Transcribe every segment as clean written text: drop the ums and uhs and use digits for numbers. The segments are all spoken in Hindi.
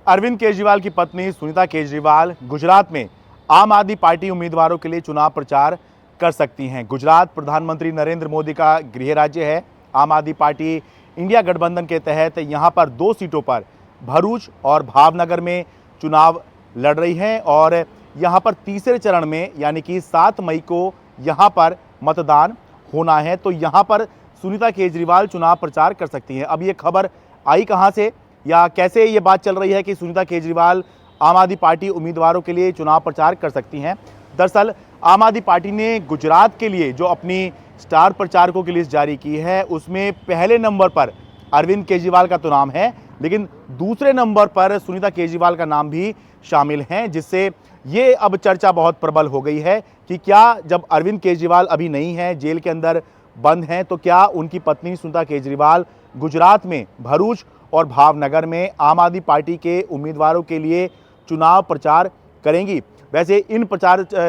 अरविंद केजरीवाल की पत्नी सुनीता केजरीवाल गुजरात में आम आदमी पार्टी उम्मीदवारों के लिए चुनाव प्रचार कर सकती हैं। गुजरात प्रधानमंत्री नरेंद्र मोदी का गृह राज्य है। आम आदमी पार्टी इंडिया गठबंधन के तहत यहां पर 2 सीटों पर भरूच और भावनगर में चुनाव लड़ रही है और यहां पर तीसरे चरण में यानी कि 7 मई को यहां पर मतदान होना है। तो यहां पर सुनीता केजरीवाल चुनाव प्रचार कर सकती हैं। अब ये खबर आई कहां से या कैसे ये बात चल रही है कि सुनीता केजरीवाल आम आदमी पार्टी उम्मीदवारों के लिए चुनाव प्रचार कर सकती हैं? दरअसल आम आदमी पार्टी ने गुजरात के लिए जो अपनी स्टार प्रचारकों की लिस्ट जारी की है उसमें पहले नंबर पर अरविंद केजरीवाल का तो नाम है, लेकिन दूसरे नंबर पर सुनीता केजरीवाल का नाम भी शामिल है, जिससे ये अब चर्चा बहुत प्रबल हो गई है कि क्या जब अरविंद केजरीवाल अभी नहीं है, जेल के अंदर बंद हैं, तो क्या उनकी पत्नी सुनीता केजरीवाल गुजरात में भरूच और भावनगर में आम आदमी पार्टी के उम्मीदवारों के लिए चुनाव प्रचार करेंगी? वैसे इन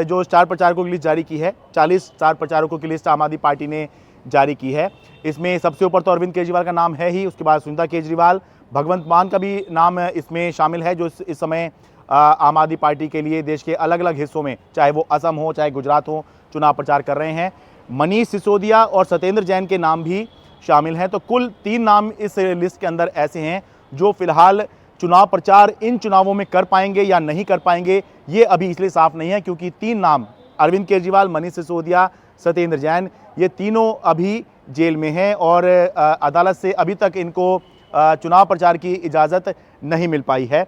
जो स्टार प्रचारकों की लिस्ट जारी की है, 40 स्टार प्रचारकों की लिस्ट आम आदमी पार्टी ने जारी की है। इसमें सबसे ऊपर तो अरविंद केजरीवाल का नाम है ही, उसके बाद सुनीता केजरीवाल, भगवंत मान का भी नाम इसमें शामिल है, जो इस समय आम आदमी पार्टी के लिए देश के अलग अलग हिस्सों में, चाहे वो असम हो चाहे गुजरात हो, चुनाव प्रचार कर रहे हैं। मनीष सिसोदिया और सत्येंद्र जैन के नाम भी शामिल हैं। तो कुल 3 नाम इस लिस्ट के अंदर ऐसे हैं जो फिलहाल चुनाव प्रचार इन चुनावों में कर पाएंगे या नहीं कर पाएंगे, ये अभी इसलिए साफ नहीं है क्योंकि 3 नाम अरविंद केजरीवाल, मनीष सिसोदिया, सत्येंद्र जैन, ये तीनों अभी जेल में हैं और अदालत से अभी तक इनको चुनाव प्रचार की इजाज़त नहीं मिल पाई है।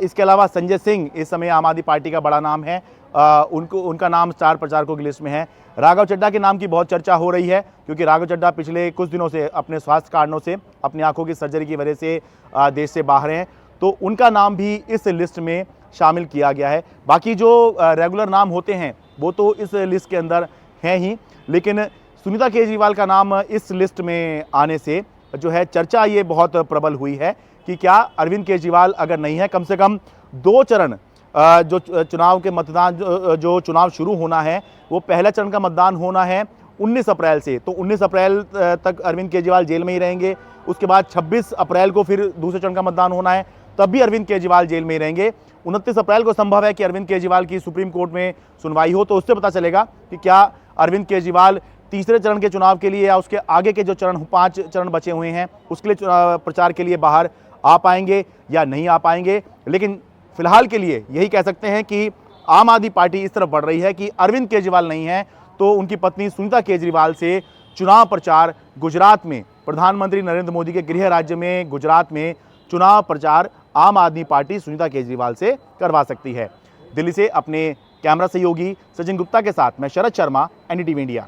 इसके अलावा संजय सिंह इस समय आम आदमी पार्टी का बड़ा नाम है, उनका नाम स्टार प्रचारकों की लिस्ट में है। राघव चड्ढा के नाम की बहुत चर्चा हो रही है क्योंकि राघव चड्ढा पिछले कुछ दिनों से अपने स्वास्थ्य कारणों से, अपनी आंखों की सर्जरी की वजह से देश से बाहर हैं, तो उनका नाम भी इस लिस्ट में शामिल किया गया है। बाकी जो रेगुलर नाम होते हैं वो तो इस लिस्ट के अंदर हैं ही, लेकिन सुनीता केजरीवाल का नाम इस लिस्ट में आने से जो है चर्चा ये बहुत प्रबल हुई है कि क्या अरविंद केजरीवाल अगर नहीं है, कम से कम 2 चरण जो चुनाव के मतदान जो चुनाव शुरू होना है वो पहला चरण का मतदान होना है 19 अप्रैल से, तो 19 अप्रैल तक अरविंद केजरीवाल जेल में ही रहेंगे। उसके बाद 26 अप्रैल को फिर दूसरे चरण का मतदान होना है, तब भी अरविंद केजरीवाल जेल में ही रहेंगे। 29 अप्रैल को संभव है कि अरविंद केजरीवाल की सुप्रीम कोर्ट में सुनवाई हो, तो उससे पता चलेगा कि क्या अरविंद केजरीवाल तीसरे चरण के चुनाव के लिए या उसके आगे के जो 5 चरण बचे हुए हैं उसके लिए प्रचार के लिए बाहर आ पाएंगे या नहीं आ पाएंगे। लेकिन फिलहाल के लिए यही कह सकते हैं कि आम आदमी पार्टी इस तरफ बढ़ रही है कि अरविंद केजरीवाल नहीं है तो उनकी पत्नी सुनीता केजरीवाल से चुनाव प्रचार गुजरात में, प्रधानमंत्री नरेंद्र मोदी के गृह राज्य में गुजरात में चुनाव प्रचार आम आदमी पार्टी सुनीता केजरीवाल से करवा सकती है। दिल्ली से अपने कैमरा सहयोगी सचिन गुप्ता के साथ मैं शरद शर्मा, एनडीटीवी इंडिया।